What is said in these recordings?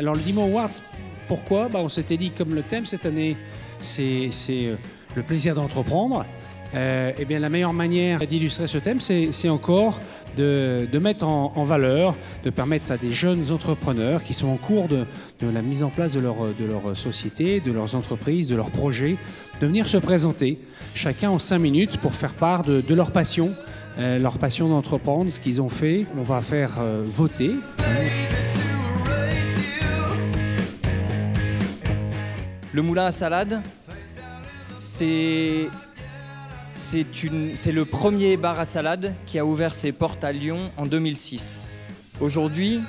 Alors le Dimo Awards, pourquoi? On s'était dit, comme le thème cette année, c'est le plaisir d'entreprendre. Eh bien, la meilleure manière d'illustrer ce thème, c'est encore de mettre en valeur, de permettre à des jeunes entrepreneurs qui sont en cours de la mise en place de leur société, de leurs entreprises, de leurs projets, de venir se présenter, chacun en 5 minutes, pour faire part de leur passion d'entreprendre, ce qu'ils ont fait. On va faire voter. Le moulin à salade, c'est le premier bar à salade qui a ouvert ses portes à Lyon en 2006. Aujourd'hui,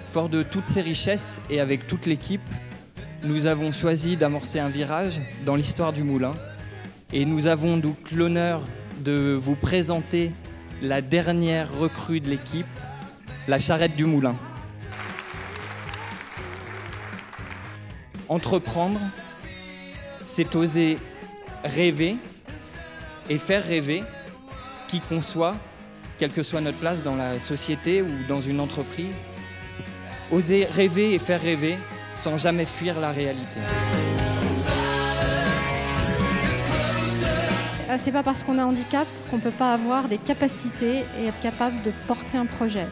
fort de toutes ces richesses et avec toute l'équipe, nous avons choisi d'amorcer un virage dans l'histoire du moulin. Et nous avons donc l'honneur de vous présenter la dernière recrue de l'équipe, la charrette du moulin. Entreprendre, c'est oser rêver et faire rêver qui qu'on soit, quelle que soit notre place dans la société ou dans une entreprise. Oser rêver et faire rêver sans jamais fuir la réalité. C'est pas parce qu'on a un handicap qu'on peut pas avoir des capacités et être capable de porter un projet.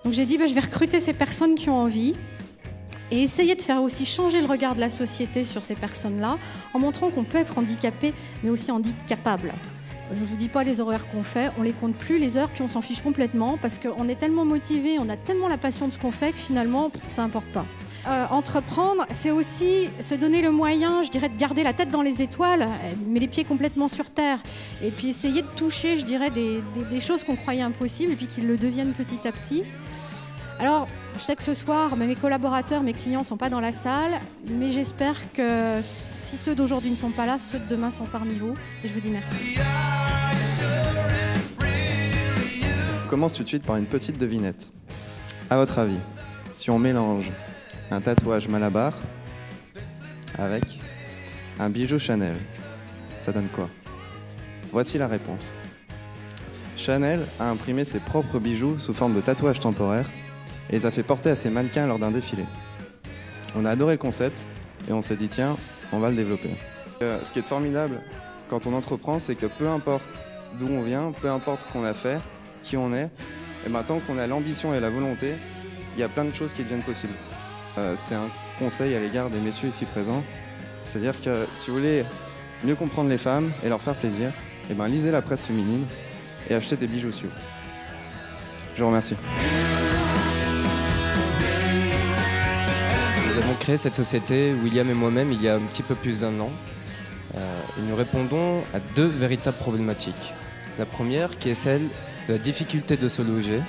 Donc j'ai dit, je vais recruter ces personnes qui ont envie et essayer de faire aussi changer le regard de la société sur ces personnes-là en montrant qu'on peut être handicapé mais aussi handicapable. Je ne vous dis pas les horaires qu'on fait, on les compte plus les heures, puis on s'en fiche complètement parce qu'on est tellement motivé, on a tellement la passion de ce qu'on fait que finalement, ça n'importe pas. Entreprendre, c'est aussi se donner le moyen, je dirais, de garder la tête dans les étoiles, mais les pieds complètement sur terre. Et puis essayer de toucher, je dirais, des choses qu'on croyait impossibles et puis qu'ils le deviennent petit à petit. Alors, je sais que ce soir, mes collaborateurs, mes clients ne sont pas dans la salle, mais j'espère que si ceux d'aujourd'hui ne sont pas là, ceux de demain sont parmi vous. Et je vous dis merci. On commence tout de suite par une petite devinette. À votre avis, si on mélange un tatouage Malabar avec un bijou Chanel, ça donne quoi? Voici la réponse. Chanel a imprimé ses propres bijoux sous forme de tatouage temporaire et les a fait porter à ses mannequins lors d'un défilé. On a adoré le concept et on s'est dit tiens, on va le développer. Ce qui est formidable quand on entreprend, c'est que peu importe d'où on vient, peu importe ce qu'on a fait, qui on est, et maintenant qu'on a l'ambition et la volonté, il y a plein de choses qui deviennent possibles. C'est un conseil à l'égard des messieurs ici présents, c'est-à-dire que si vous voulez mieux comprendre les femmes et leur faire plaisir, lisez la presse féminine et achetez des bijoux sur. Je vous remercie. Nous avons créé cette société, William et moi-même, il y a un petit peu plus d'1 an. Et nous répondons à 2 véritables problématiques. La première qui est celle de la difficulté de se loger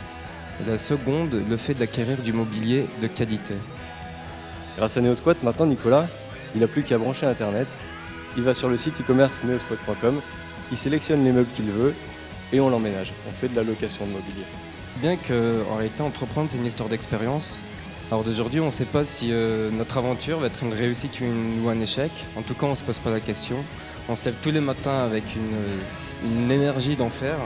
et la seconde, le fait d'acquérir du mobilier de qualité. Grâce à NeoSquat, maintenant Nicolas, il n'a plus qu'à brancher Internet. Il va sur le site e-commerce neosquat.com, il sélectionne les meubles qu'il veut et on l'emménage. On fait de la location de mobilier. Bien qu'en réalité, entreprendre, c'est une histoire d'expérience. Alors d'aujourd'hui, on ne sait pas si notre aventure va être une réussite ou un échec. En tout cas, on ne se pose pas la question. On se lève tous les matins avec une énergie d'enfer.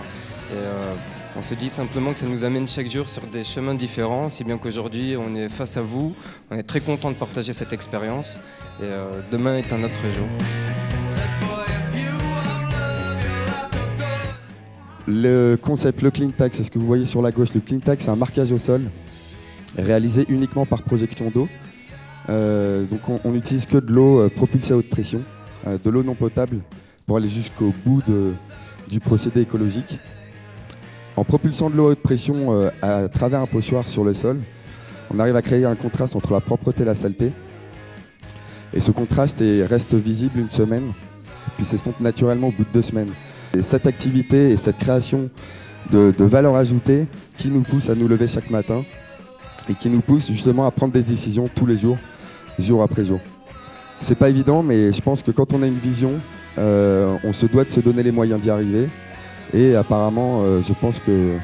On se dit simplement que ça nous amène chaque jour sur des chemins différents, si bien qu'aujourd'hui, on est face à vous. On est très content de partager cette expérience. Et demain est un autre jour. Le concept, le clean tag, c'est ce que vous voyez sur la gauche. Le clean tag, c'est un marquage au sol réalisé uniquement par projection d'eau. Donc on n'utilise que de l'eau propulsée à haute pression, de l'eau non potable, pour aller jusqu'au bout du procédé écologique. En propulsant de l'eau à haute pression à travers un pochoir sur le sol, on arrive à créer un contraste entre la propreté et la saleté. Et ce contraste reste visible 1 semaine, puis s'estompe naturellement au bout de 2 semaines. Et cette activité et cette création de valeur ajoutée qui nous pousse à nous lever chaque matin et qui nous pousse justement à prendre des décisions tous les jours, jour après jour. C'est pas évident, mais je pense que quand on a une vision, on se doit de se donner les moyens d'y arriver. Et apparemment, je pense que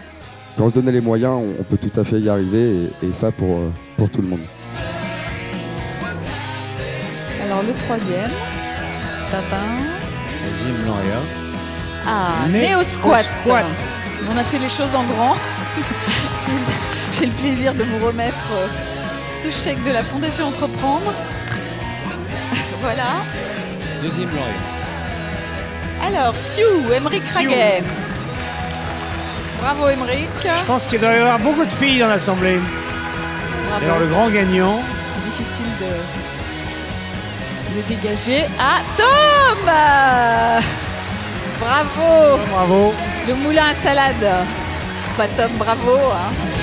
quand on se donne les moyens, on peut tout à fait y arriver, et ça pour tout le monde. Alors le troisième, Tintin. Jim Lauria. Ah, NeoSquat. On a fait les choses en grand. J'ai le plaisir de vous remettre ce chèque de la Fondation Entreprendre. Voilà. Deuxième lauréat. Alors, Sue, Émeric Raguet. Bravo, Émeric. Je pense qu'il doit y avoir beaucoup de filles dans l'assemblée. Bravo. Et alors le grand gagnant. Difficile de dégager. Ah, Tom. Bravo. Bravo. Le moulin à salade. Bah, Tom, bravo. Hein.